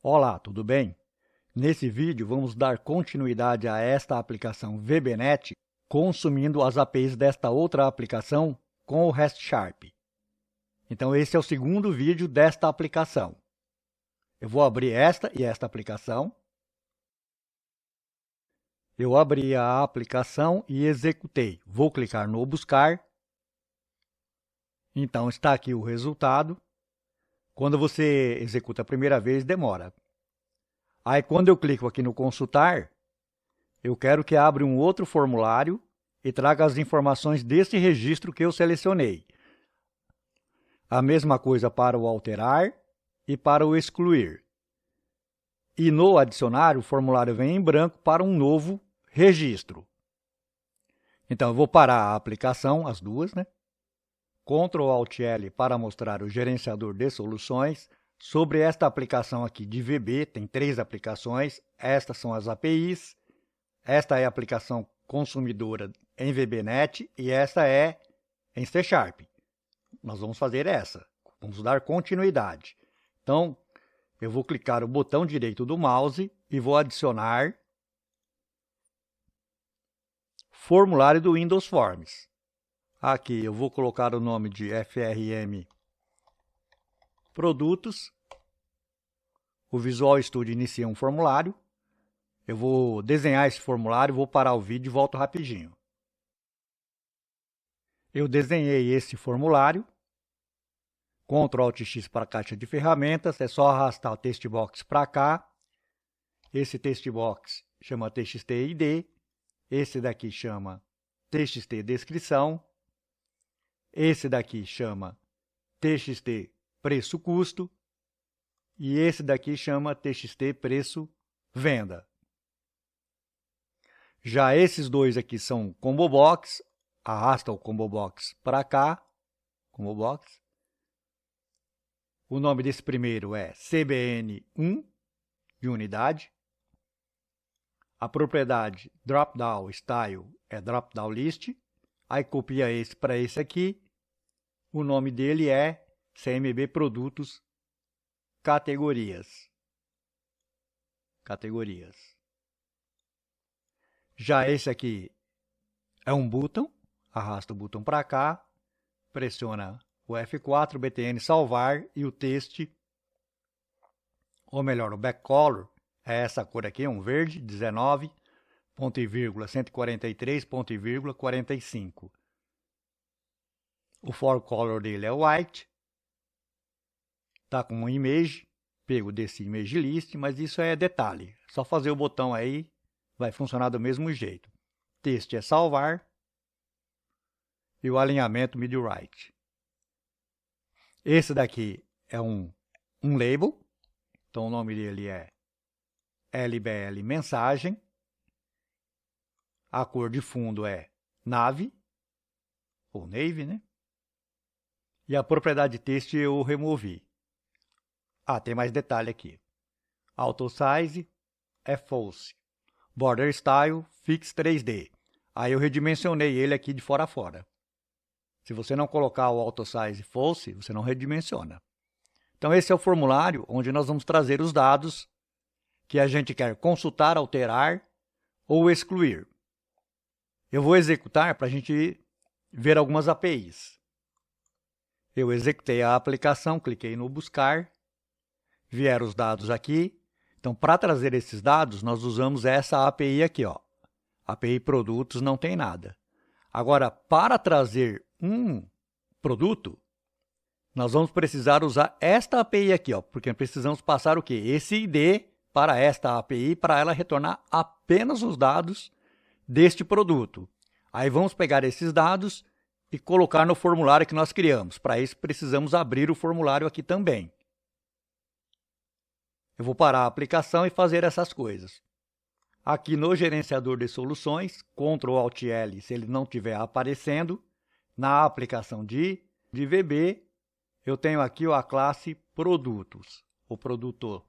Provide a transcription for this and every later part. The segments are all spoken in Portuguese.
Olá, tudo bem? Nesse vídeo vamos dar continuidade a esta aplicação VBNet consumindo as APIs desta outra aplicação com o REST Sharp. Então esse é o segundo vídeo desta aplicação. Eu vou abrir esta e esta aplicação. Eu abri a aplicação e executei. Vou clicar no buscar. Então está aqui o resultado. Quando você executa a primeira vez, demora. Aí, quando eu clico aqui no consultar, eu quero que abra um outro formulário e traga as informações desse registro que eu selecionei. A mesma coisa para o alterar e para o excluir. E no adicionar, o formulário vem em branco para um novo registro. Então, eu vou parar a aplicação, as duas, né? Ctrl Alt L para mostrar o gerenciador de soluções. Sobre esta aplicação aqui de VB, tem 3 aplicações. Estas são as APIs. Esta é a aplicação consumidora em VBNet e esta é em C Sharp. Nós vamos fazer essa. Vamos dar continuidade. Então, eu vou clicar o botão direito do mouse e vou adicionar formulário do Windows Forms. Aqui eu vou colocar o nome de FRM Produtos. O Visual Studio inicia um formulário. Eu vou desenhar esse formulário, vou parar o vídeo e volto rapidinho. Eu desenhei esse formulário. Ctrl Alt X para a caixa de ferramentas. É só arrastar o text box para cá. Esse text box chama TXT ID. Esse daqui chama TXT Descrição. Esse daqui chama TXT Preço-Custo. E esse daqui chama TXT Preço-Venda. Já esses dois aqui são Combo Box. Arrasta o Combo Box para cá. Combo Box. O nome desse primeiro é CBN1, de unidade. A propriedade Dropdown Style é Dropdown List. Aí copia esse para esse aqui. O nome dele é CMB Produtos Categorias. Já esse aqui é um botão. Arrasta o botão para cá. Pressiona o F4, BTN salvar e o texto, ou melhor, o backcolor, é essa cor aqui, um verde, 19, ponto e vírgula, 143, ponto e vírgula, 45. O forecolor dele é white. Tá com um image, pego desse image list, mas isso é detalhe. Só fazer o botão aí, vai funcionar do mesmo jeito. Texto é salvar. E o alinhamento mid-right. Esse daqui é um label. Então o nome dele é LBL Mensagem. A cor de fundo é Navy, ou Navy, né? E a propriedade de texto eu removi. Ah, tem mais detalhe aqui. Auto Size é False. Border Style Fix 3D. Aí eu redimensionei ele aqui de fora a fora. Se você não colocar o Auto Size False, você não redimensiona. Então esse é o formulário onde nós vamos trazer os dados que a gente quer consultar, alterar ou excluir. Eu vou executar para a gente ver algumas APIs. Eu executei a aplicação, cliquei no buscar, vieram os dados aqui. Então, para trazer esses dados, nós usamos essa API aqui, ó. API Produtos não tem nada. Agora, para trazer um produto, nós vamos precisar usar esta API aqui, ó, porque precisamos passar o quê? Esse ID para esta API, para ela retornar apenas os dados deste produto. Aí vamos pegar esses dados e colocar no formulário que nós criamos. Para isso, precisamos abrir o formulário aqui também. Eu vou parar a aplicação e fazer essas coisas. Aqui no gerenciador de soluções, Ctrl Alt L, se ele não estiver aparecendo, na aplicação de VB, eu tenho aqui a classe Produtos, o produtor.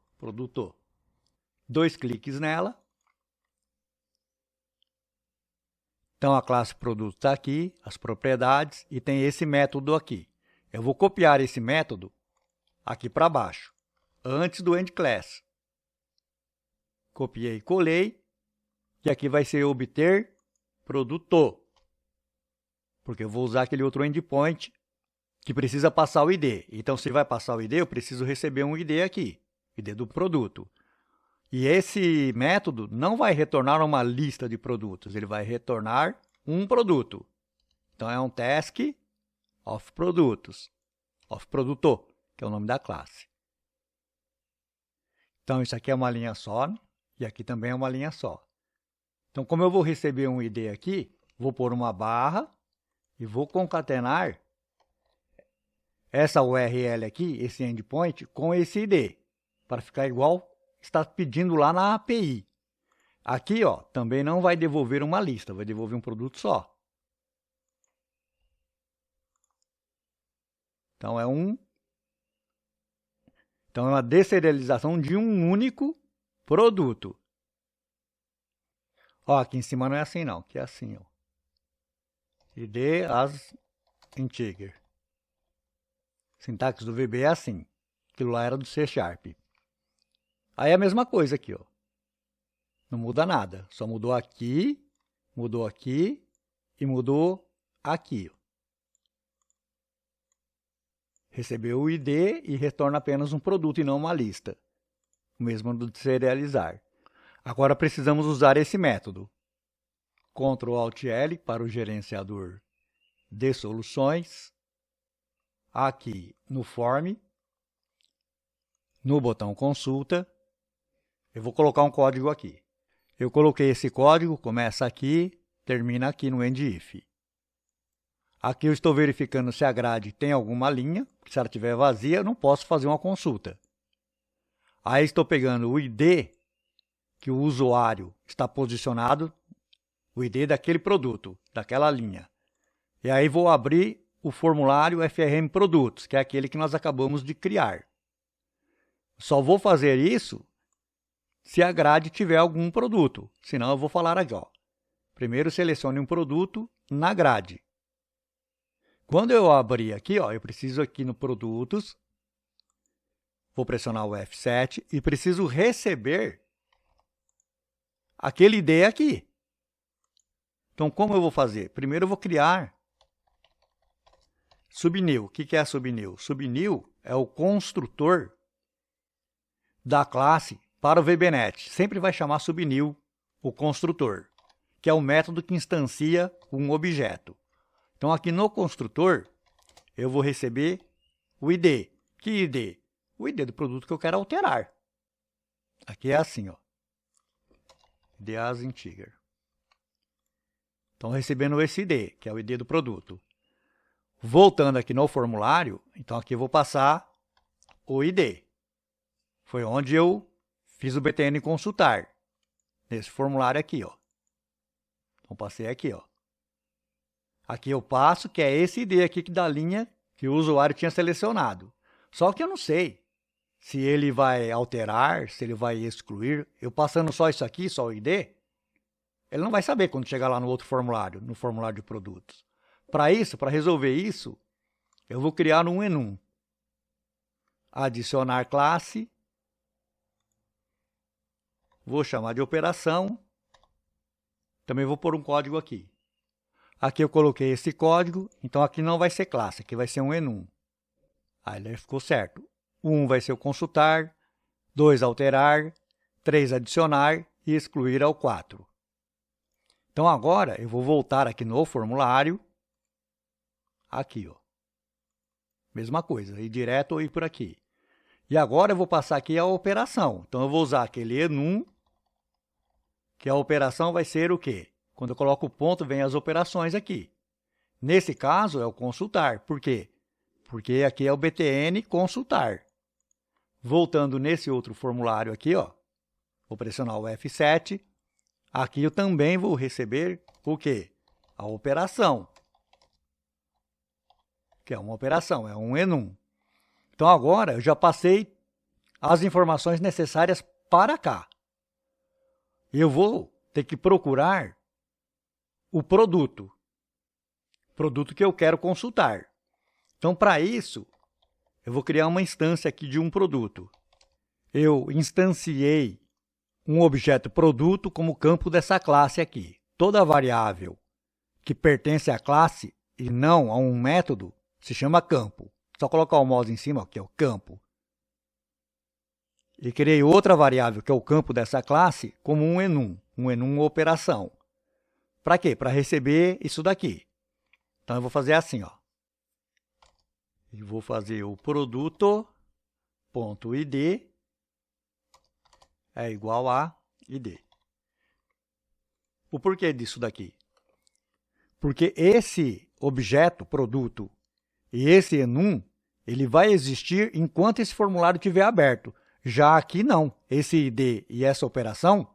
2 cliques nela. Então, a classe Produto está aqui, as propriedades, e tem esse método aqui. Eu vou copiar esse método aqui para baixo, antes do end class. Copiei e colei. E aqui vai ser obter produto. Porque eu vou usar aquele outro endpoint que precisa passar o ID. Então, se vai passar o ID, eu preciso receber um ID aqui. ID do produto. E esse método não vai retornar uma lista de produtos. Ele vai retornar um produto. Então, é um task of produtos. Of produto, que é o nome da classe. Então, isso aqui é uma linha só. E aqui também é uma linha só. Então, como eu vou receber um ID aqui, vou pôr uma barra e vou concatenar essa URL aqui, esse endpoint, com esse ID, para ficar igual está pedindo lá na API. Aqui, ó, também não vai devolver uma lista, vai devolver um produto só. Então, é uma deserialização de um único produto. Ó, aqui em cima não é assim não, aqui é assim, ó. ID as integer. Sintaxe do VB é assim. Aquilo lá era do C#. Aí é a mesma coisa aqui, ó. Não muda nada, só mudou aqui e mudou aqui, ó. Recebeu o ID e retorna apenas um produto e não uma lista. O mesmo do serializar. Agora precisamos usar esse método. Ctrl Alt L para o gerenciador de soluções. Aqui no Form, no botão Consulta, eu vou colocar um código aqui. Eu coloquei esse código, começa aqui, termina aqui no endIf. Aqui eu estou verificando se a grade tem alguma linha, se ela estiver vazia, eu não posso fazer uma consulta. Aí estou pegando o ID que o usuário está posicionado, o ID daquele produto, daquela linha. E aí vou abrir o formulário FRM Produtos, que é aquele que nós acabamos de criar. Só vou fazer isso se a grade tiver algum produto, senão eu vou falar aqui, ó. Primeiro selecione um produto na grade. Quando eu abrir aqui, ó, eu preciso aqui no Produtos, vou pressionar o F7 e preciso receber aquele ID aqui. Então, como eu vou fazer? Primeiro eu vou criar subnew. O que é subnew? Subnew é o construtor da classe para o VBNet. Sempre vai chamar subnew o construtor, que é o método que instancia um objeto. Então, aqui no construtor, eu vou receber o ID. Que ID? O ID do produto que eu quero alterar. Aqui é assim, ó. ID as integer. Então, recebendo esse ID, que é o ID do produto. Voltando aqui no formulário, então aqui eu vou passar o ID. Foi onde eu fiz o btn consultar. Nesse formulário aqui, ó. Então, passei aqui, ó. Aqui eu passo, que é esse ID aqui da linha que o usuário tinha selecionado. Só que eu não sei se ele vai alterar, se ele vai excluir. Eu passando só isso aqui, só o ID, ele não vai saber quando chegar lá no outro formulário, no formulário de produtos. Para isso, para resolver isso, eu vou criar um enum. Adicionar classe. Vou chamar de operação. Também vou pôr um código aqui. Aqui eu coloquei esse código, então aqui não vai ser classe, aqui vai ser um enum. Aí ele ficou certo. 1 vai ser o consultar, 2 alterar, 3 adicionar e excluir ao 4. Então agora eu vou voltar aqui no formulário. Aqui, ó. Mesma coisa, ir direto ou ir por aqui. E agora eu vou passar aqui a operação. Então eu vou usar aquele enum, que a operação vai ser o quê? Quando eu coloco o ponto, vem as operações aqui. Nesse caso, é o consultar. Por quê? Porque aqui é o btn consultar. Voltando nesse outro formulário aqui, ó, vou pressionar o F7. Aqui eu também vou receber o quê? A operação. Que é uma operação, é um enum. Então, agora eu já passei as informações necessárias para cá. Eu vou ter que procurar o produto que eu quero consultar. Então, para isso, eu vou criar uma instância aqui de um produto. Eu instanciei um objeto produto como campo dessa classe aqui. Toda variável que pertence à classe e não a um método se chama campo. Só colocar o mouse em cima, que é o campo. E criei outra variável, que é o campo dessa classe, como um enum. Um enum operação. Para quê? Para receber isso daqui. Então, eu vou fazer assim, ó. E vou fazer o produto.id é igual a id. O porquê disso daqui? Porque esse objeto, produto, e esse enum, ele vai existir enquanto esse formulário estiver aberto. Já aqui não. Esse id e essa operação,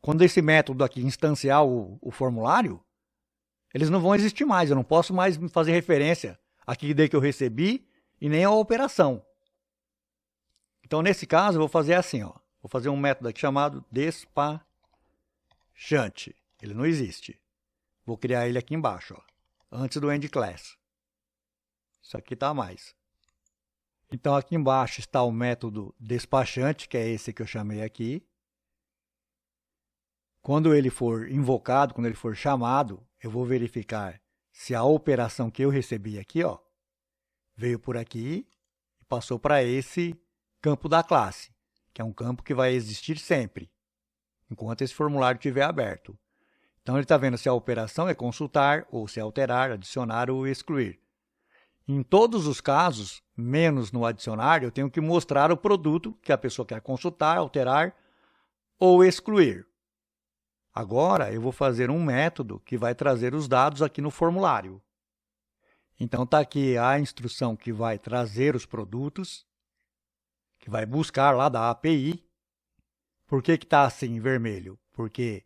quando esse método aqui instanciar o formulário, eles não vão existir mais. Eu não posso mais fazer referência àque id que eu recebi e nem à operação. Então, nesse caso, eu vou fazer assim, ó. Vou fazer um método aqui chamado despachante. Ele não existe. Vou criar ele aqui embaixo, ó, antes do endClass. Isso aqui está a mais. Então, aqui embaixo está o método despachante, que é esse que eu chamei aqui. Quando ele for invocado, quando ele for chamado, eu vou verificar se a operação que eu recebi aqui, ó, veio por aqui e passou para esse campo da classe, que é um campo que vai existir sempre, enquanto esse formulário estiver aberto. Então, ele está vendo se a operação é consultar, ou se é alterar, adicionar ou excluir. Em todos os casos, menos no adicionar, eu tenho que mostrar o produto que a pessoa quer consultar, alterar ou excluir. Agora, eu vou fazer um método que vai trazer os dados aqui no formulário. Então, está aqui a instrução que vai trazer os produtos, que vai buscar lá da API. Por que está assim em vermelho? Porque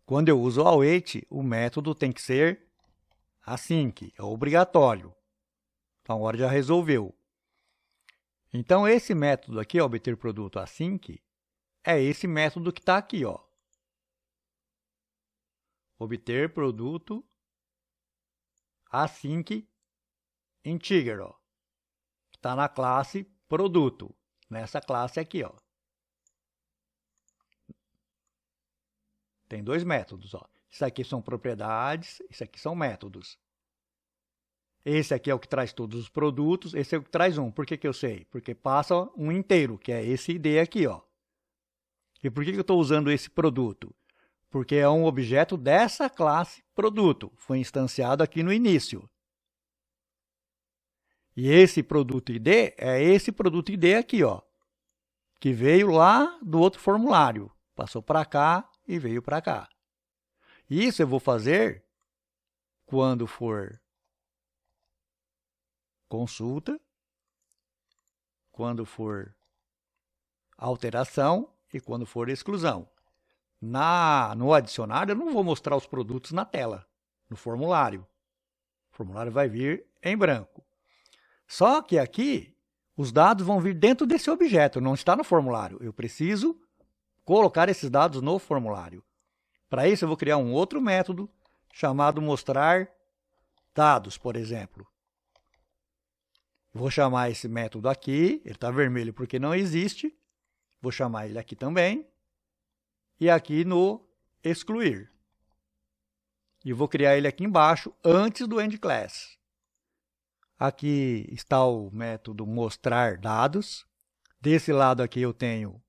quando eu uso o await, o método tem que ser async, é obrigatório. Então, agora já resolveu. Então, esse método aqui, obter produto async, é esse método que está aqui, ó. Obter produto async integer, ó. Está na classe produto, nessa classe aqui, ó. Tem dois métodos, ó. Isso aqui são propriedades, isso aqui são métodos. Esse aqui é o que traz todos os produtos, esse é o que traz um. Por que que eu sei? Porque passa um inteiro, que é esse ID aqui, ó. E por que que eu estou usando esse produto? Porque é um objeto dessa classe produto. Foi instanciado aqui no início. E esse produto ID é esse produto ID aqui, ó, que veio lá do outro formulário. Passou para cá e veio para cá. Isso eu vou fazer quando for consulta, quando for alteração e quando for exclusão. No adicionário, eu não vou mostrar os produtos na tela, no formulário. O formulário vai vir em branco. Só que aqui, os dados vão vir dentro desse objeto, não está no formulário. Eu preciso colocar esses dados no formulário. Para isso, eu vou criar um outro método chamado mostrar dados, por exemplo. Vou chamar esse método aqui, ele está vermelho porque não existe. Vou chamar ele aqui também. E aqui no excluir. E vou criar ele aqui embaixo, antes do endClass. Aqui está o método mostrar dados. Desse lado aqui eu tenho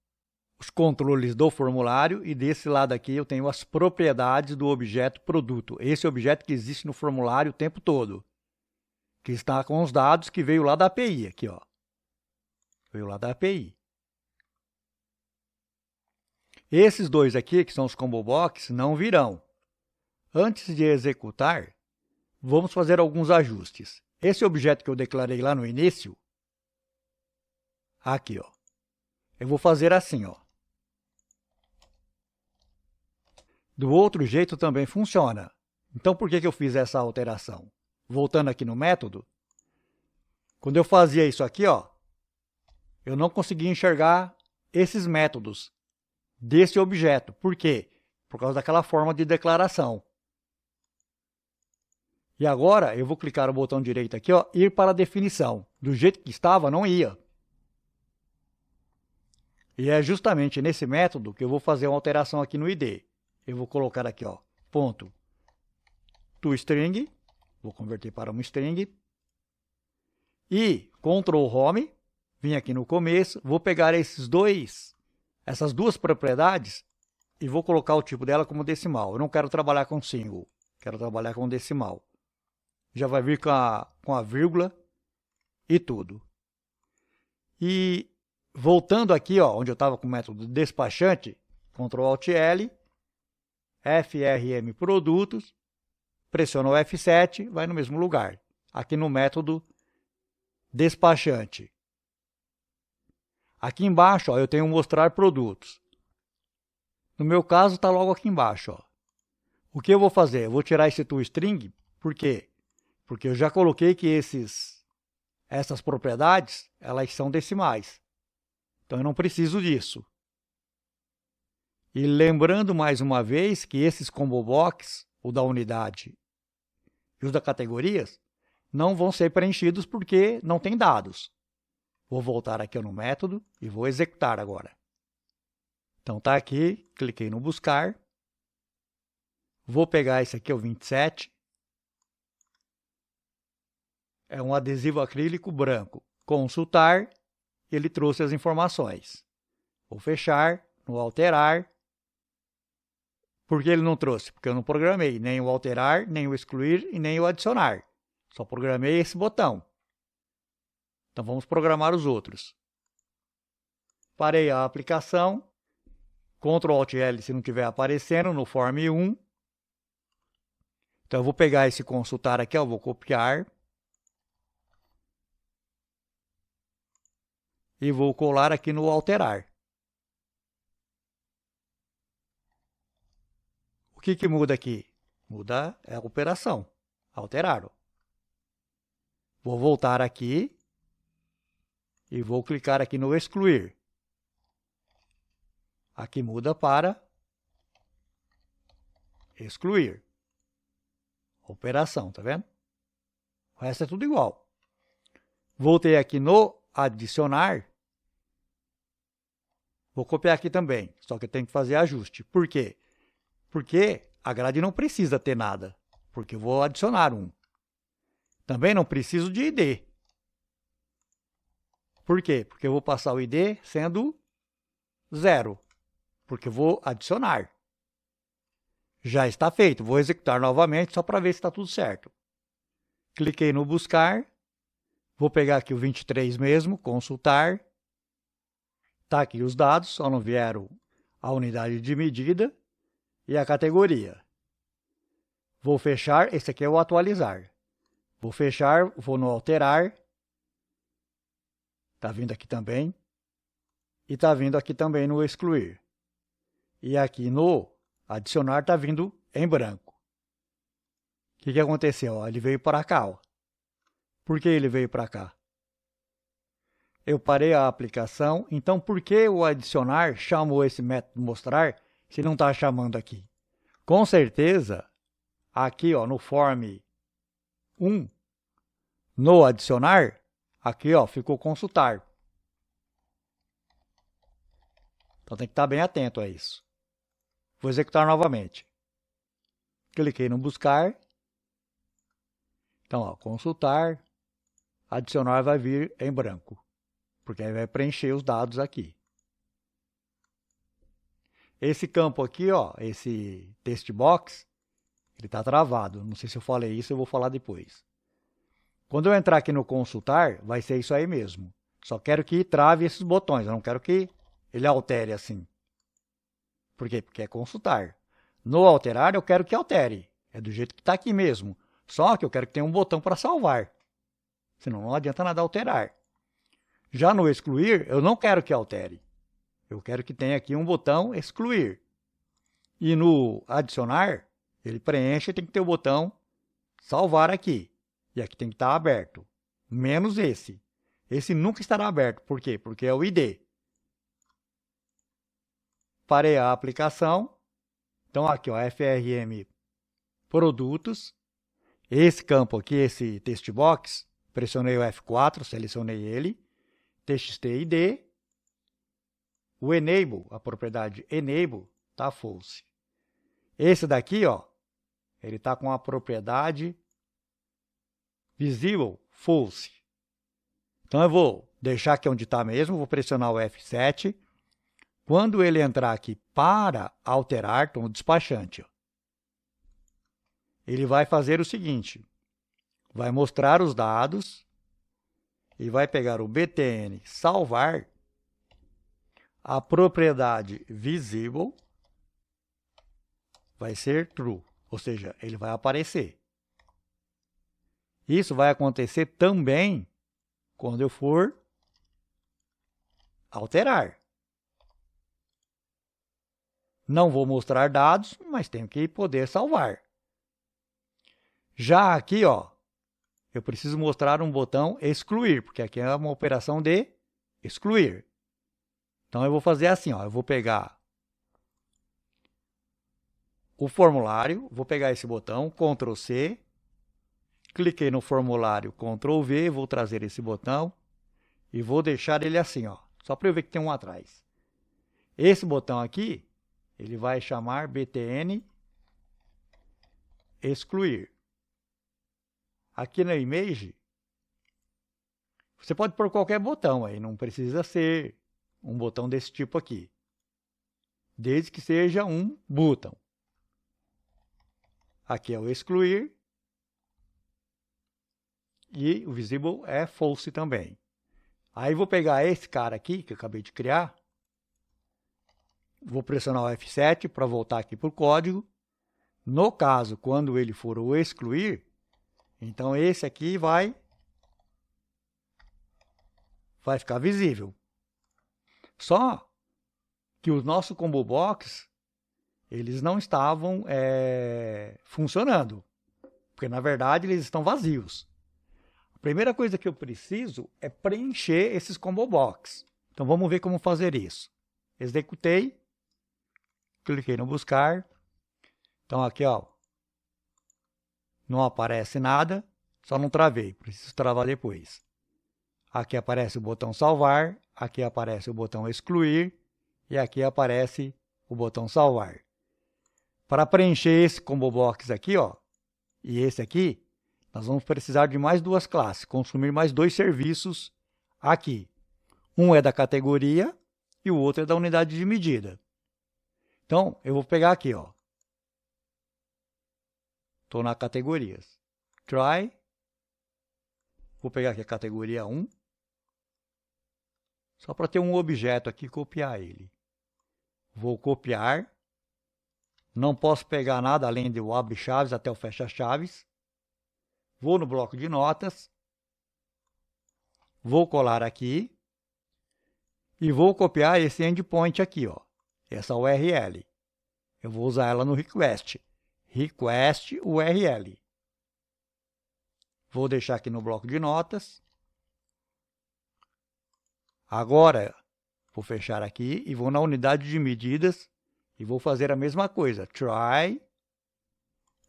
os controles do formulário e desse lado aqui eu tenho as propriedades do objeto produto. Esse objeto que existe no formulário o tempo todo. Que está com os dados que veio lá da API, aqui, ó. Veio lá da API. Esses dois aqui, que são os combo box, não virão. Antes de executar, vamos fazer alguns ajustes. Esse objeto que eu declarei lá no início, aqui, ó, eu vou fazer assim, ó. Do outro jeito também funciona. Então, por que eu fiz essa alteração? Voltando aqui no método, quando eu fazia isso aqui, ó, eu não conseguia enxergar esses métodos desse objeto. Por quê? Por causa daquela forma de declaração. E agora eu vou clicar no botão direito aqui, ó, ir para a definição. Do jeito que estava, não ia. E é justamente nesse método que eu vou fazer uma alteração aqui no ID. Eu vou colocar aqui, ó, ponto toString, vou converter para uma string, e Ctrl Home, vim aqui no começo, vou pegar essas duas propriedades e vou colocar o tipo dela como decimal. Eu não quero trabalhar com single, quero trabalhar com decimal. Já vai vir com a vírgula e tudo. E voltando aqui, ó, onde eu estava com o método despachante, Ctrl Alt L, FRM produtos, pressiono o F7, vai no mesmo lugar. Aqui no método despachante. Aqui embaixo, ó, eu tenho mostrar produtos. No meu caso, está logo aqui embaixo. Ó. O que eu vou fazer? Eu vou tirar esse toString, por quê? Porque eu já coloquei que essas propriedades, elas são decimais. Então, eu não preciso disso. E lembrando mais uma vez que esses combo box, o da unidade e os da categorias, não vão ser preenchidos porque não tem dados. Vou voltar aqui no método e vou executar agora. Então, está aqui, cliquei no buscar. Vou pegar esse aqui, o 27. É um adesivo acrílico branco. Consultar, ele trouxe as informações. Vou fechar, no alterar. Por que ele não trouxe? Porque eu não programei nem o alterar, nem o excluir e nem o adicionar. Só programei esse botão. Então, vamos programar os outros. Parei a aplicação. Ctrl Alt L se não estiver aparecendo no Form 1. Então, eu vou pegar esse consultar aqui, ó, vou copiar. E vou colar aqui no alterar. O que muda aqui? Muda a operação. Alterar. Ó. Vou voltar aqui. E vou clicar aqui no excluir. Aqui muda para excluir. Operação, tá vendo? O resto é tudo igual. Voltei aqui no adicionar. Vou copiar aqui também, só que eu tenho que fazer ajuste. Por quê? Porque a grade não precisa ter nada, porque eu vou adicionar um. Também não preciso de ID. Por quê? Porque eu vou passar o ID sendo 0, porque eu vou adicionar. Já está feito, vou executar novamente só para ver se está tudo certo. Cliquei no buscar, vou pegar aqui o 23 mesmo, consultar. Está aqui os dados, só não vieram a unidade de medida e a categoria. Vou fechar, esse aqui é o atualizar. Vou fechar, vou no alterar. Está vindo aqui também. E está vindo aqui também no excluir. E aqui no adicionar está vindo em branco. O que aconteceu? Ó, ele veio para cá. Ó. Por que ele veio para cá? Eu parei a aplicação. Então, por que o adicionar chamou esse método mostrar se não está chamando aqui? Com certeza, aqui ó, no Form 1, no adicionar, aqui ó, ficou consultar. Então tem que estar bem atento a isso. Vou executar novamente. Cliquei no buscar. Então, ó, consultar, adicionar vai vir em branco, porque aí vai preencher os dados aqui. Esse campo aqui, ó, esse text box, ele está travado. Não sei se eu falei isso, eu vou falar depois. Quando eu entrar aqui no consultar, vai ser isso aí mesmo. Só quero que trave esses botões, eu não quero que ele altere assim. Por quê? Porque é consultar. No alterar, eu quero que altere. É do jeito que está aqui mesmo. Só que eu quero que tenha um botão para salvar. Senão não adianta nada alterar. Já no excluir, eu não quero que altere. Eu quero que tenha aqui um botão excluir. E no adicionar, ele preenche e tem que ter o botão salvar aqui. E aqui tem que estar aberto. Menos esse. Esse nunca estará aberto. Por quê? Porque é o ID. Parei a aplicação. Então, aqui, ó, FRM produtos. Esse campo aqui, esse text box, pressionei o F4, selecionei ele. TXT ID. o enable, a propriedade enable, está false. Esse daqui, ó, ele está com a propriedade visible false. Então eu vou deixar aqui onde está mesmo, vou pressionar o F7. Quando ele entrar aqui para alterar, então o despachante, ó, ele vai fazer o seguinte, vai mostrar os dados e vai pegar o btn salvar, a propriedade visible vai ser true, ou seja, ele vai aparecer. Isso vai acontecer também quando eu for alterar. Não vou mostrar dados, mas tenho que poder salvar. Já aqui, ó, eu preciso mostrar um botão excluir, porque aqui é uma operação de excluir. Então eu vou fazer assim, ó, eu vou pegar o formulário, vou pegar esse botão, Ctrl C, cliquei no formulário, Ctrl V, vou trazer esse botão e vou deixar ele assim, ó, só para eu ver que tem um atrás. Esse botão aqui, ele vai chamar btn excluir. Aqui na image, você pode pôr qualquer botão aí, não precisa ser um botão desse tipo aqui, desde que seja um botão. Aqui é o excluir e o visible é false também. Aí vou pegar esse cara aqui que eu acabei de criar, vou pressionar o F7 para voltar aqui para o código. No caso, quando ele for o excluir, então esse aqui vai ficar visível. Só que o nosso combo box, eles não estavam funcionando, porque na verdade eles estão vazios. A primeira coisa que eu preciso é preencher esses combo box. Então vamos ver como fazer isso. Executei, cliquei no buscar. Então aqui, ó, não aparece nada, só não travei, preciso travar depois. Aqui aparece o botão salvar, aqui aparece o botão excluir e aqui aparece o botão salvar. Para preencher esse combo box aqui, ó, e esse aqui, nós vamos precisar de mais duas classes, consumir mais dois serviços aqui. Um é da categoria e o outro é da unidade de medida. Então, eu vou pegar aqui, ó. Estou na categorias. Try. Vou pegar aqui a categoria 1. Só para ter um objeto aqui e copiar ele. Vou copiar. Não posso pegar nada além do abre chaves até o fecha chaves. Vou no bloco de notas. Vou colar aqui. E vou copiar esse endpoint aqui, ó. Essa URL. Eu vou usar ela no request. Request URL. Vou deixar aqui no bloco de notas. Agora, vou fechar aqui e vou na unidade de medidas e vou fazer a mesma coisa. Try.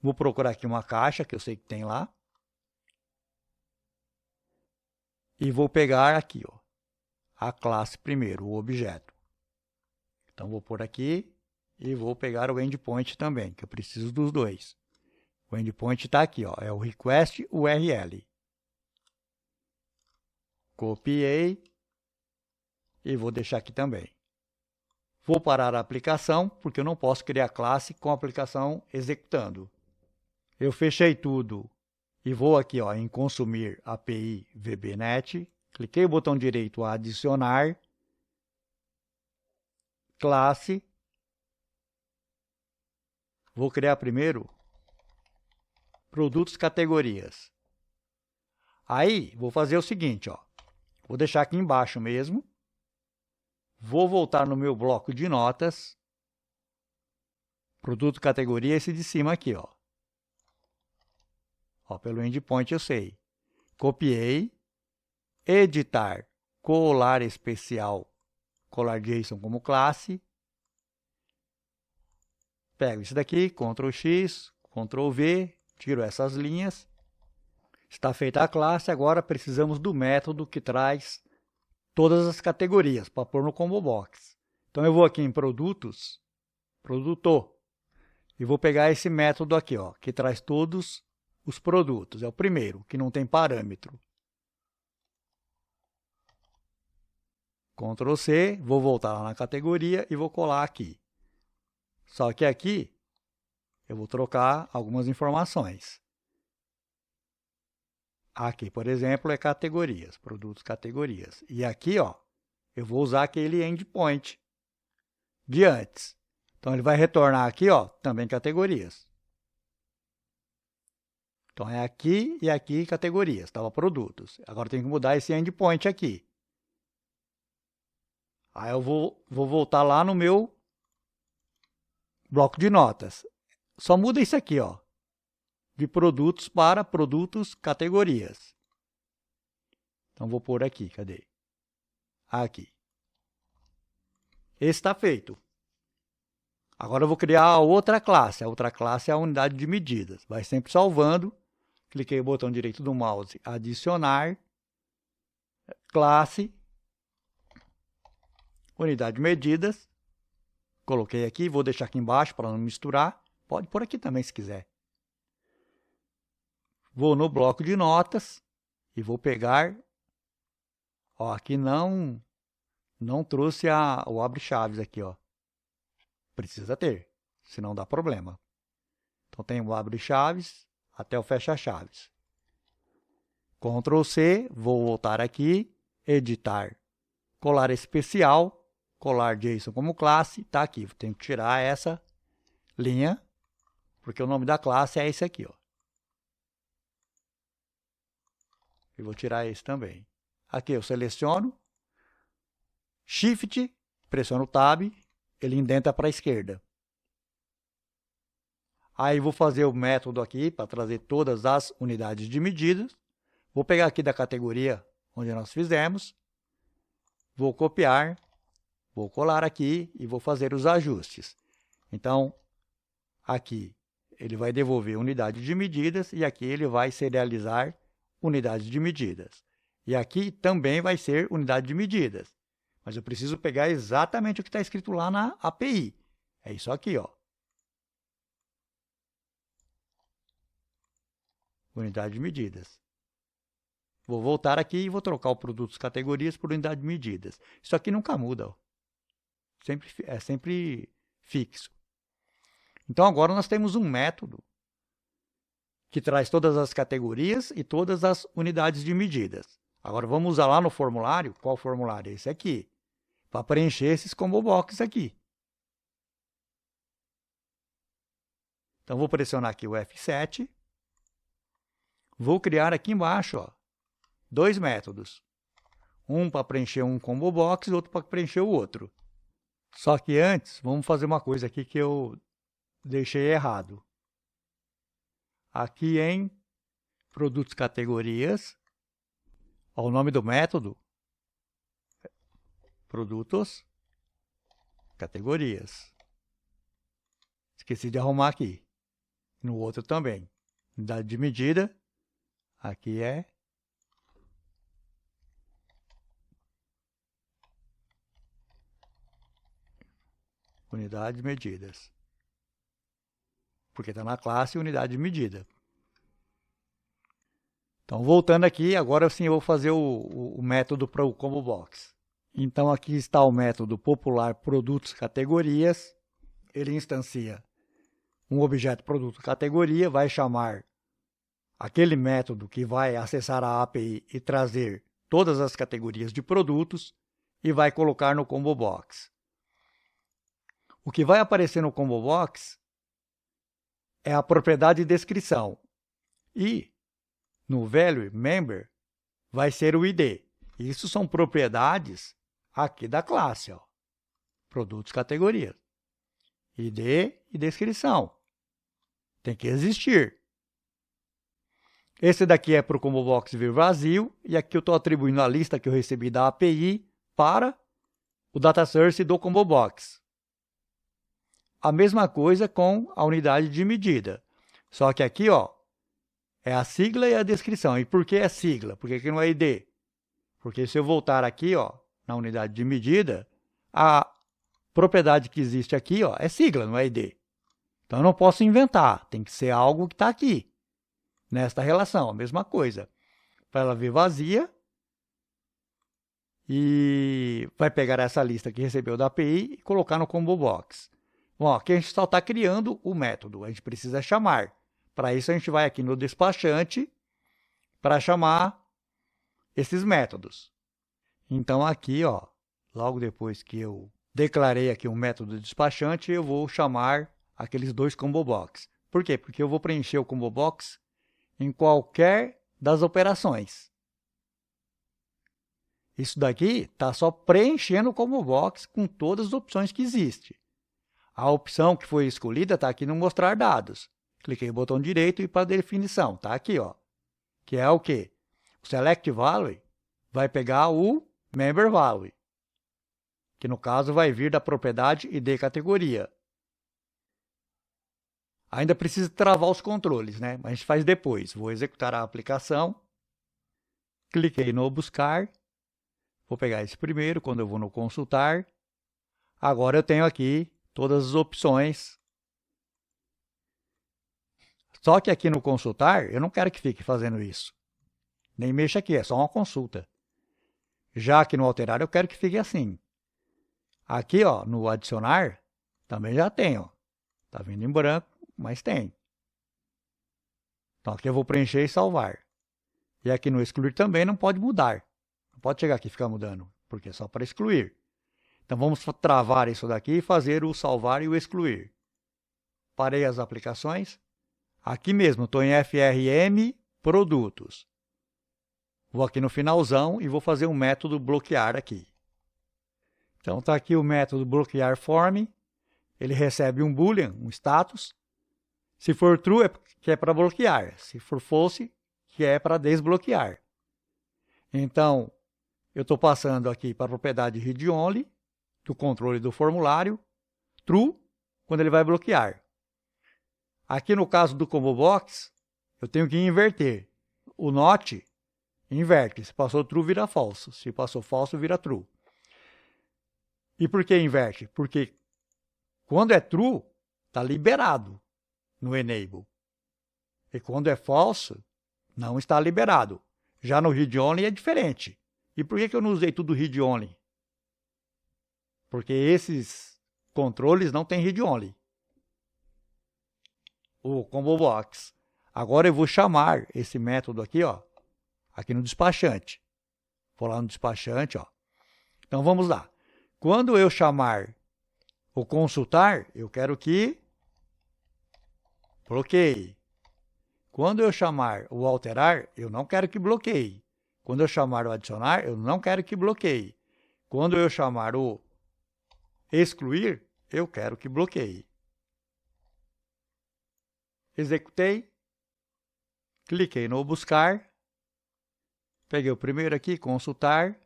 Vou procurar aqui uma caixa que eu sei que tem lá. E vou pegar aqui, ó, a classe primeiro, o objeto. Então, vou pôr aqui e vou pegar o endpoint também, que eu preciso dos dois. O endpoint está aqui, ó, é o request URL. Copiei e vou deixar aqui também. Vou parar a aplicação, porque eu não posso criar classe com a aplicação executando. Eu fechei tudo e vou aqui, ó, em consumir API VBNet. Cliquei o botão direito a adicionar. Classe. Vou criar primeiro produtos categorias. Aí, vou fazer o seguinte, ó. Vou deixar aqui embaixo mesmo. Vou voltar no meu bloco de notas. Produto categoria, esse de cima aqui, ó. Ó, pelo endpoint eu sei. Copiei. Editar, colar especial, colar JSON como classe. Pego isso daqui, Ctrl X, Ctrl V, tiro essas linhas. Está feita a classe, agora precisamos do método que traz todas as categorias para pôr no combo box. Então eu vou aqui em produtos, produtor, e vou pegar esse método aqui, ó, que traz todos os produtos. É o primeiro, que não tem parâmetro. Ctrl C, vou voltar lá na categoria e vou colar aqui. Só que aqui eu vou trocar algumas informações. Aqui, por exemplo, é categorias, produtos categorias. E aqui, ó, eu vou usar aquele endpoint de antes. Então, ele vai retornar aqui, ó, também categorias. Então, é aqui e aqui categorias, estava produtos. Agora, tem que mudar esse endpoint aqui. Aí, eu vou voltar lá no meu bloco de notas. Só muda isso aqui, ó, de produtos para produtos categorias. Então, vou pôr aqui, cadê? Aqui. Esse está feito. Agora eu vou criar a outra classe. A outra classe é a unidade de medidas. Vai sempre salvando. Cliquei no botão direito do mouse, adicionar, classe, unidade de medidas. Coloquei aqui, vou deixar aqui embaixo para não misturar. Pode pôr aqui também se quiser. Vou no bloco de notas e vou pegar. Ó, aqui não trouxe o abre-chaves aqui, ó. Precisa ter, senão dá problema. Então tem o abre-chaves até o fecha-chaves. Ctrl C, vou voltar aqui, editar, colar especial, colar JSON como classe, tá aqui. Tenho que tirar essa linha, porque o nome da classe é esse aqui, ó. E vou tirar esse também. Aqui eu seleciono, Shift, pressiono Tab, ele indenta para a esquerda. Aí vou fazer o método aqui para trazer todas as unidades de medidas. Vou pegar aqui da categoria onde nós fizemos. Vou copiar, vou colar aqui e vou fazer os ajustes. Então, aqui ele vai devolver unidade de medidas e aqui ele vai serializar unidades de medidas. E aqui também vai ser unidade de medidas. Mas eu preciso pegar exatamente o que está escrito lá na API. É isso aqui, ó. Unidade de medidas. Vou voltar aqui e vou trocar o produtos categorias por unidade de medidas. Isso aqui nunca muda, ó. É sempre fixo. Então, agora nós temos um método que traz todas as categorias e todas as unidades de medidas. Agora, vamos usar lá no formulário. Qual formulário? Esse aqui. Para preencher esses combo box aqui. Então, vou pressionar aqui o F7. Vou criar aqui embaixo, ó, dois métodos. Um para preencher um combo box e outro para preencher o outro. Só que antes, vamos fazer uma coisa aqui que eu deixei errado. Aqui em produtos categorias, ó, o nome do método, produtos categorias. Esqueci de arrumar aqui. No outro também. Unidade de medida, aqui é unidade de medidas. Porque está na classe unidade de medida. Então, voltando aqui, agora sim eu vou fazer o método para o combo box. Então, aqui está o método popular produtos categorias. Ele instancia um objeto produto categoria, vai chamar aquele método que vai acessar a API e trazer todas as categorias de produtos e vai colocar no combo box. O que vai aparecer no combo box é a propriedade de descrição. E no value member vai ser o ID. Isso são propriedades aqui da classe, ó. Produtos categorias. ID e descrição. Tem que existir. Esse daqui é para o combo box vir vazio. E aqui eu estou atribuindo a lista que eu recebi da API para o data source do combo box. A mesma coisa com a unidade de medida. Só que aqui, ó, é a sigla e a descrição. E por que é sigla? Porque aqui não é ID. Porque se eu voltar aqui, ó, na unidade de medida, a propriedade que existe aqui, ó, é sigla, não é ID. Então, eu não posso inventar, tem que ser algo que está aqui, nesta relação, a mesma coisa. Para ela vir vazia, e vai pegar essa lista que recebeu da API e colocar no Combo Box. Bom, aqui a gente só está criando o método, a gente precisa chamar. Para isso, a gente vai aqui no despachante para chamar esses métodos. Então, aqui, ó, logo depois que eu declarei aqui um método despachante, eu vou chamar aqueles dois Combo Box. Por quê? Porque eu vou preencher o Combo Box em qualquer das operações. Isso daqui está só preenchendo o Combo Box com todas as opções que existem. A opção que foi escolhida está aqui no Mostrar Dados. Cliquei no botão direito e para definição. Está aqui, ó. Que é o quê? O Select Value vai pegar o Member Value, que no caso vai vir da propriedade ID categoria. Ainda precisa travar os controles, né? Mas a gente faz depois. Vou executar a aplicação. Cliquei no Buscar. Vou pegar esse primeiro, quando eu vou no Consultar. Agora eu tenho aqui todas as opções. Só que aqui no Consultar, eu não quero que fique fazendo isso. Nem mexa aqui, é só uma consulta. Já aqui no Alterar, eu quero que fique assim. Aqui, ó, no Adicionar, também já tem, ó. Tá vindo em branco, mas tem. Então, aqui eu vou preencher e salvar. E aqui no Excluir também não pode mudar. Não pode chegar aqui e ficar mudando, porque é só para excluir. Então, vamos travar isso daqui e fazer o salvar e o excluir. Parei as aplicações. Aqui mesmo, estou em FRM Produtos. Vou aqui no finalzão e vou fazer um método bloquear aqui. Então, está aqui o método bloquear form. Ele recebe um boolean, um status. Se for true, que é para bloquear. Se for false, que é para desbloquear. Então, eu estou passando aqui para a propriedade read-only, do controle do formulário, true, quando ele vai bloquear. Aqui no caso do Combo Box, eu tenho que inverter. O not inverte. Se passou true, vira false. Se passou false, vira true. E por que inverte? Porque quando é true, está liberado no enable. E quando é false, não está liberado. Já no read-only é diferente. E por que eu não usei tudo read-only? Porque esses controles não têm read-only. O Combo Box. Agora eu vou chamar esse método aqui, ó, aqui no despachante. Vou lá no despachante, ó. Então vamos lá. Quando eu chamar o consultar, eu quero que bloqueie. Quando eu chamar o alterar, eu não quero que bloqueie. Quando eu chamar o adicionar, eu não quero que bloqueie. Quando eu chamar o excluir, eu quero que bloqueie. Executei. Cliquei no buscar. Peguei o primeiro aqui, consultar.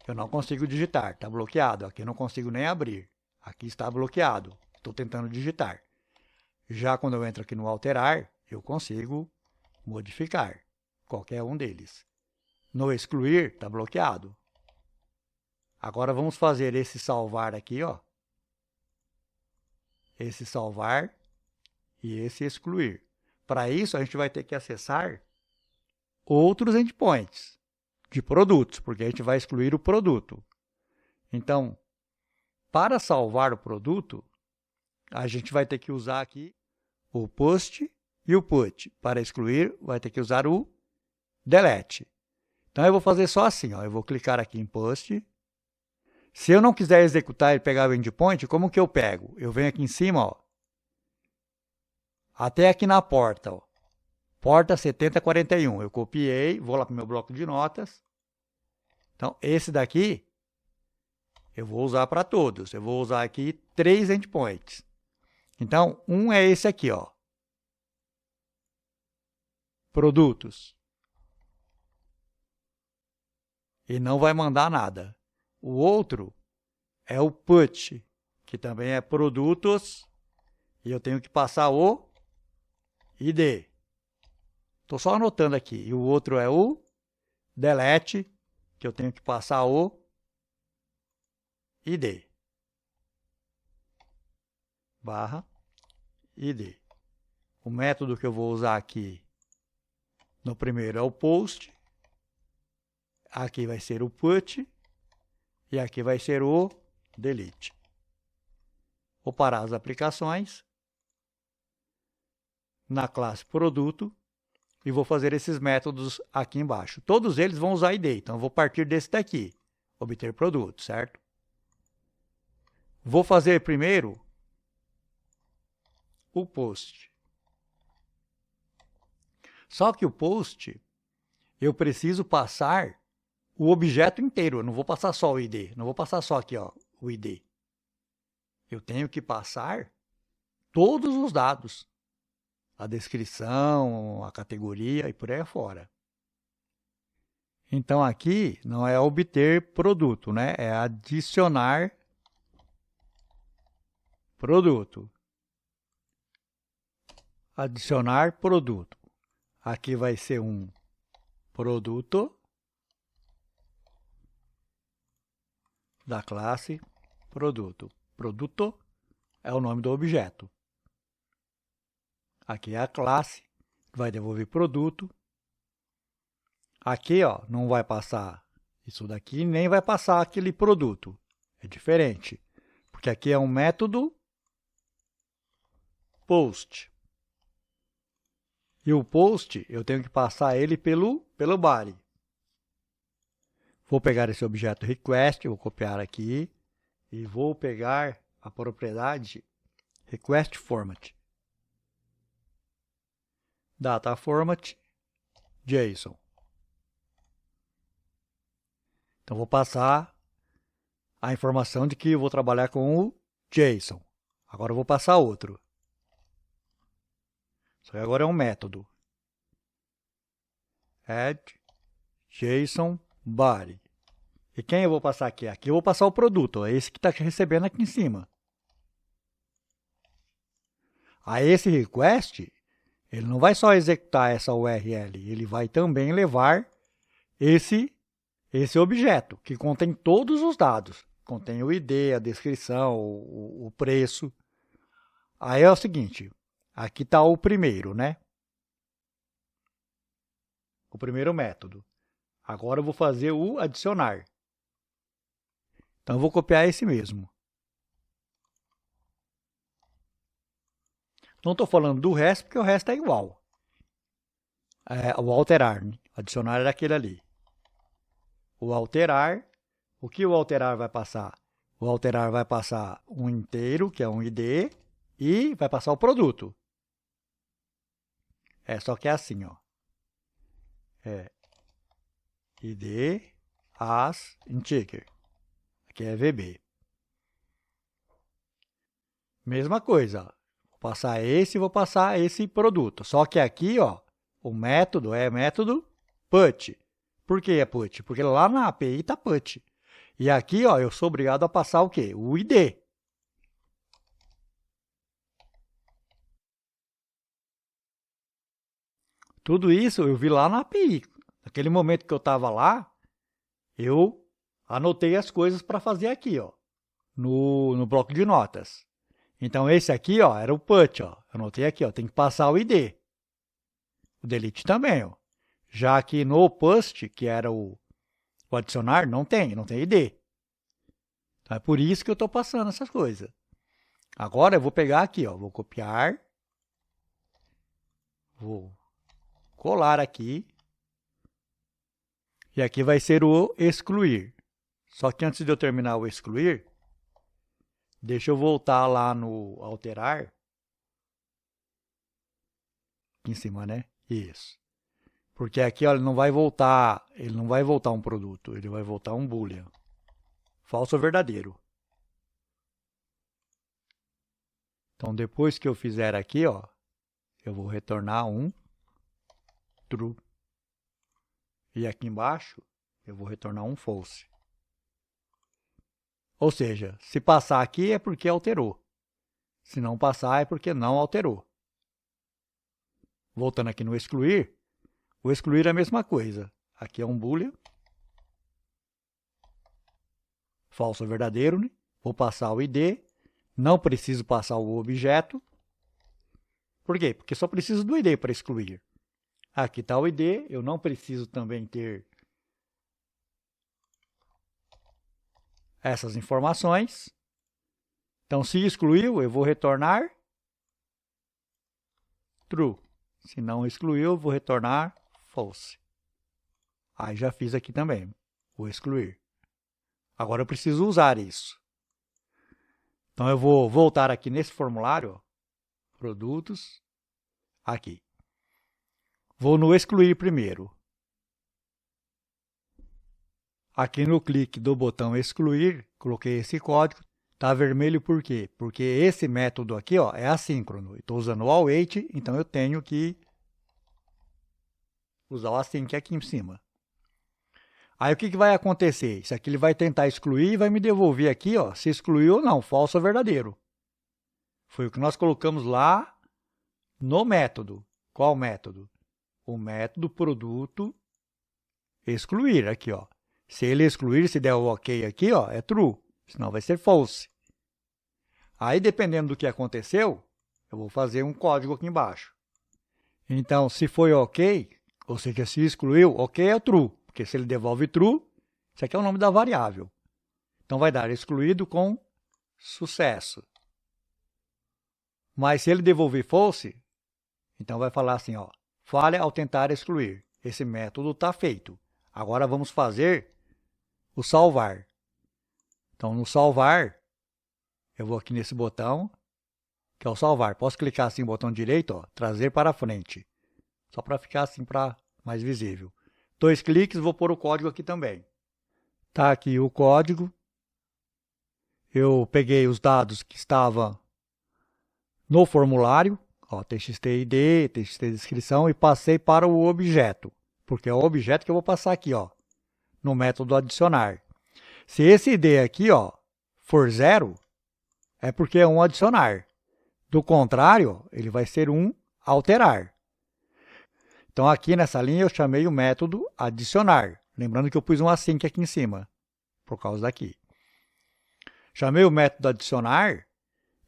Eu não consigo digitar, está bloqueado. Aqui eu não consigo nem abrir. Aqui está bloqueado. Estou tentando digitar. Já quando eu entro aqui no alterar, eu consigo modificar qualquer um deles. No excluir, está bloqueado. Agora vamos fazer esse salvar aqui, ó. Esse salvar e esse excluir. Para isso, a gente vai ter que acessar outros endpoints de produtos, porque a gente vai excluir o produto. Então, para salvar o produto, a gente vai ter que usar aqui o post e o put. Para excluir, vai ter que usar o delete. Então, eu vou fazer só assim, ó. Eu vou clicar aqui em post. Se eu não quiser executar e pegar o endpoint, como que eu pego? Eu venho aqui em cima, ó, até aqui na porta, ó, porta 7041. Eu copiei, vou lá para o meu bloco de notas. Então, esse daqui eu vou usar para todos. Eu vou usar aqui 3 endpoints. Então, um é esse aqui, ó. Produtos. E não vai mandar nada. O outro é o put, que também é produtos. E eu tenho que passar o ID. Estou só anotando aqui. E o outro é o delete, que eu tenho que passar o ID. barra id. O método que eu vou usar aqui no primeiro é o post, aqui vai ser o put e aqui vai ser o delete. Vou parar as aplicações na classe produto e vou fazer esses métodos aqui embaixo. Todos eles vão usar id, então eu vou partir desse daqui, obter produto, certo? Vou fazer primeiro o post. Só que o post, eu preciso passar o objeto inteiro, eu não vou passar só o id, não vou passar só aqui, ó, o id. Eu tenho que passar todos os dados, a descrição, a categoria e por aí afora. Então aqui não é obter produto, né? É adicionar produto. Adicionar produto. Aqui vai ser um produto da classe produto. Produto é o nome do objeto. Aqui é a classe que vai devolver produto. Aqui, ó, não vai passar isso daqui, nem vai passar aquele produto. É diferente, porque aqui é um método post. E o post, eu tenho que passar ele pelo body. Vou pegar esse objeto request, vou copiar aqui, e vou pegar a propriedade request format. Data format JSON. Então, vou passar a informação de que eu vou trabalhar com o JSON. Agora, eu vou passar outro. Só que agora é um método. Add JSON body. E quem eu vou passar aqui? Aqui eu vou passar o produto. É esse que está recebendo aqui em cima. A esse request, ele não vai só executar essa URL. Ele vai também levar esse objeto, que contém todos os dados. Contém o ID, a descrição, o preço. Aí é o seguinte, aqui está o primeiro, né? O primeiro método. Agora eu vou fazer o adicionar. Então eu vou copiar esse mesmo. Não estou falando do resto, porque o resto é igual. O alterar, né? Adicionar era aquele ali. O alterar, o que o alterar vai passar? O alterar vai passar um inteiro, que é um ID, e vai passar o produto. Só que é assim, ó. ID as integer. Aqui é VB. Mesma coisa. Vou passar esse e vou passar esse produto. Só que aqui, ó, o método é método put. Por que é put? Porque lá na API está put. E aqui, ó, eu sou obrigado a passar o quê? O ID. Tudo isso eu vi lá na API. Naquele momento que eu estava lá, eu anotei as coisas para fazer aqui, ó, no bloco de notas. Então, esse aqui, ó, era o put, ó. Eu anotei aqui, ó, tem que passar o ID. O delete também, ó. Já aqui no post, que era o adicionar, não tem ID. Então, é por isso que eu estou passando essas coisas. Agora, eu vou pegar aqui, ó, vou copiar, vou colar aqui, e aqui vai ser o excluir. Só que antes de eu terminar o excluir, deixa eu voltar lá no alterar. Aqui em cima, né? Isso. Porque aqui, ó, ele não vai voltar um produto, ele vai voltar um boolean. Falso ou verdadeiro. Então, depois que eu fizer aqui, ó, eu vou retornar um true. E aqui embaixo, eu vou retornar um false. Ou seja, se passar aqui é porque alterou. Se não passar é porque não alterou. Voltando aqui no excluir, o excluir é a mesma coisa. Aqui é um boolean. Falso ou verdadeiro, né? Vou passar o ID. Não preciso passar o objeto. Por quê? Porque só preciso do ID para excluir. Aqui está o ID, eu não preciso também ter essas informações. Então, se excluiu, eu vou retornar true. Se não excluiu, eu vou retornar false. Aí já fiz aqui também, vou excluir. Agora eu preciso usar isso. Então, eu vou voltar aqui nesse formulário, ó, produtos, aqui. Vou no excluir primeiro. Aqui no clique do botão excluir, coloquei esse código. Está vermelho por quê? Porque esse método aqui, ó, é assíncrono. Estou usando o await, então eu tenho que usar o async aqui em cima. Aí o que vai acontecer? Isso aqui ele vai tentar excluir e vai me devolver aqui, ó, se excluiu ou não, falso ou verdadeiro. Foi o que nós colocamos lá no método. Qual método? O método produto excluir aqui, ó. Se ele excluir, se der o ok aqui, ó, é true, senão vai ser false. Aí, dependendo do que aconteceu, eu vou fazer um código aqui embaixo. Então, se foi ok, ou seja, se excluiu, ok é true, porque se ele devolve true, isso aqui é o nome da variável. Então, vai dar excluído com sucesso. Mas se ele devolver false, então vai falar assim, ó, falha ao tentar excluir. Esse método está feito. Agora vamos fazer o salvar. Então, no salvar, eu vou aqui nesse botão, que é o salvar. Posso clicar assim no botão direito, ó, trazer para frente. Só para ficar assim para mais visível. 2 cliques, vou pôr o código aqui também. Tá aqui o código. Eu peguei os dados que estavam no formulário, ó, txt-id, txt-descrição, e passei para o objeto, porque é o objeto que eu vou passar aqui, ó, no método adicionar. Se esse id aqui, ó, for 0, é porque é um adicionar. Do contrário, ele vai ser um alterar. Então, aqui nessa linha, eu chamei o método adicionar. Lembrando que eu pus um async aqui em cima, por causa daqui. Chamei o método adicionar,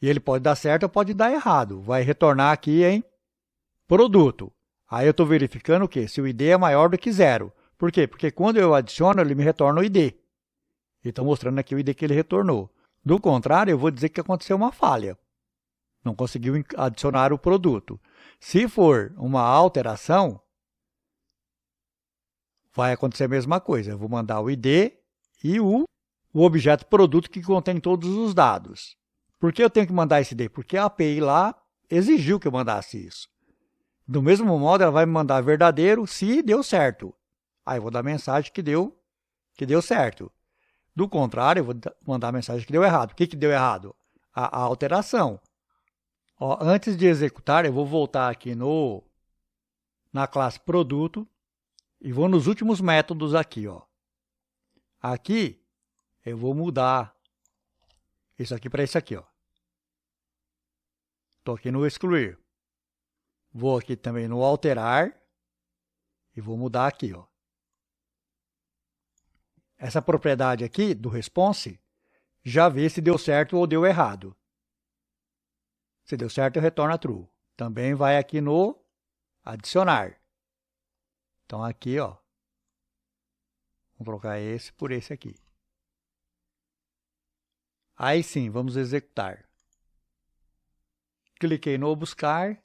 e ele pode dar certo ou pode dar errado. Vai retornar aqui em produto. Aí eu estou verificando o quê? Se o ID é maior do que 0. Por quê? Porque quando eu adiciono, ele me retorna o ID. E estou mostrando aqui o ID que ele retornou. Do contrário, eu vou dizer que aconteceu uma falha. Não conseguiu adicionar o produto. Se for uma alteração, vai acontecer a mesma coisa. Eu vou mandar o ID e o objeto produto que contém todos os dados. Por que eu tenho que mandar esse ID? Porque a API lá exigiu que eu mandasse isso. Do mesmo modo, ela vai me mandar verdadeiro se deu certo. Aí eu vou dar a mensagem que deu certo. Do contrário, eu vou mandar a mensagem que deu errado. O que deu errado? A alteração. Ó, antes de executar, eu vou voltar aqui na classe produto e vou nos últimos métodos aqui. Ó. Aqui, eu vou mudar isso aqui para isso aqui. Estou aqui no excluir. Vou aqui também no alterar e vou mudar aqui. Ó. Essa propriedade aqui do response já vê se deu certo ou deu errado. Se deu certo, eu retorno true. Também vai aqui no adicionar. Então, aqui, ó, vamos trocar esse por esse aqui. Aí sim, vamos executar. Cliquei no buscar.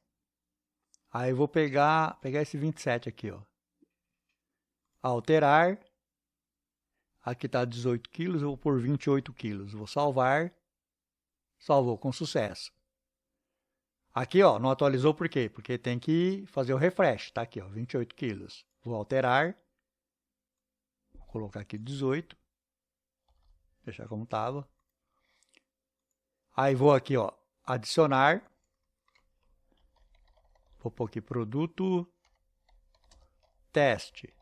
Aí vou pegar esse 27 aqui, ó. Alterar. Aqui está 18 quilos, eu vou por 28 quilos. Vou salvar. Salvou com sucesso. Aqui, ó, não atualizou por quê? Porque tem que fazer o refresh. Tá aqui, ó, 28 quilos. Vou alterar. Vou colocar aqui 18. Deixar como estava. Aí vou aqui, ó, adicionar. Vou pôr aqui produto teste.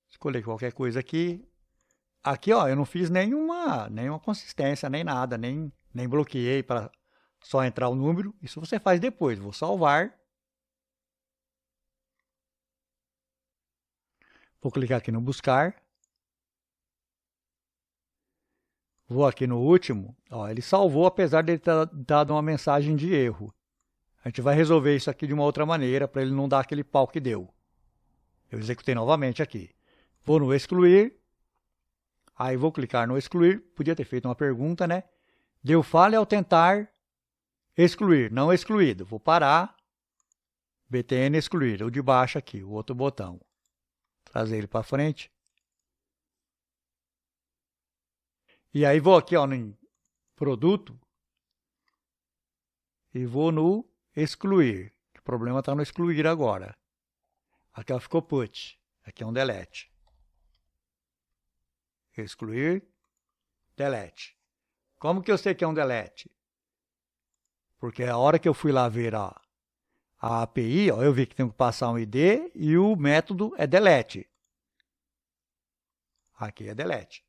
Escolher qualquer coisa aqui. Aqui, ó, eu não fiz nenhuma consistência, nem nada, nem bloqueei para só entrar o número. Isso você faz depois. Vou salvar. Vou clicar aqui no buscar. Vou aqui no último, ó, ele salvou apesar de ele ter dado uma mensagem de erro. A gente vai resolver isso aqui de uma outra maneira para ele não dar aquele pau que deu. Eu executei novamente aqui. Vou no excluir. Aí vou clicar no excluir. Podia ter feito uma pergunta, né? Deu falha ao tentar excluir, não excluído. Vou parar. btn excluir, o de baixo aqui, o outro botão. Trazer ele para frente. E aí vou aqui ó, no produto. E vou no excluir. O problema está no excluir agora. Aqui ó, ficou put. Aqui é um delete. Excluir, delete. Como que eu sei que é um delete? Porque a hora que eu fui lá ver a API, ó, eu vi que tem que passar um ID e o método é delete. Aqui é delete.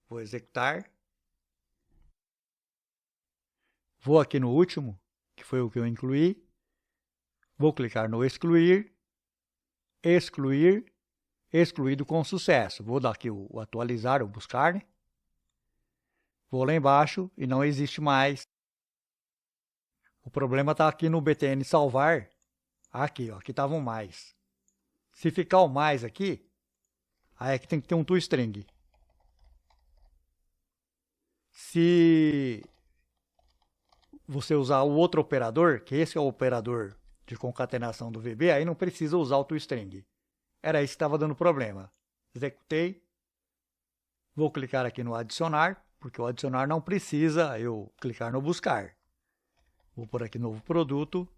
Vou executar. Vou aqui no último, que foi o que eu incluí. Vou clicar no excluir. Excluir. Excluído com sucesso. Vou dar aqui o atualizar, o buscar, né? Vou lá embaixo e não existe mais. O problema está aqui no btn salvar. Aqui, ó, aqui estava um mais. Se ficar o mais aqui, aí é que tem que ter um toString. Se você usar o outro operador, que esse é o operador de concatenação do VB, aí não precisa usar o toString. Era isso que estava dando problema. Executei. Vou clicar aqui no adicionar, porque o adicionar não precisa eu clicar no buscar. Vou por aqui novo produto.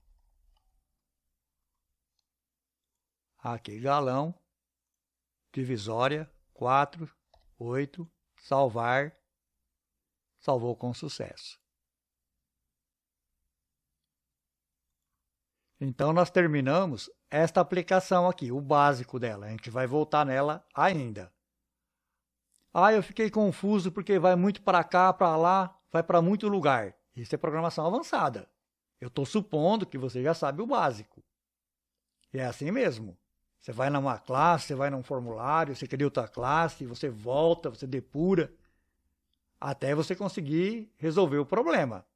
Aqui galão. Divisória 4, 8, salvar. Salvou com sucesso. Então, nós terminamos esta aplicação aqui, o básico dela. A gente vai voltar nela ainda. Ah, eu fiquei confuso porque vai muito para cá, para lá, vai para muito lugar. Isso é programação avançada. Eu estou supondo que você já sabe o básico. E é assim mesmo. Você vai numa classe, você vai num formulário, você cria outra classe, você volta, você depura, até você conseguir resolver o problema.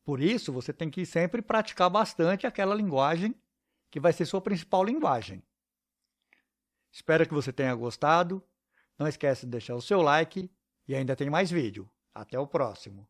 Por isso, você tem que sempre praticar bastante aquela linguagem que vai ser sua principal linguagem. Espero que você tenha gostado. Não esquece de deixar o seu like e ainda tem mais vídeo. Até o próximo.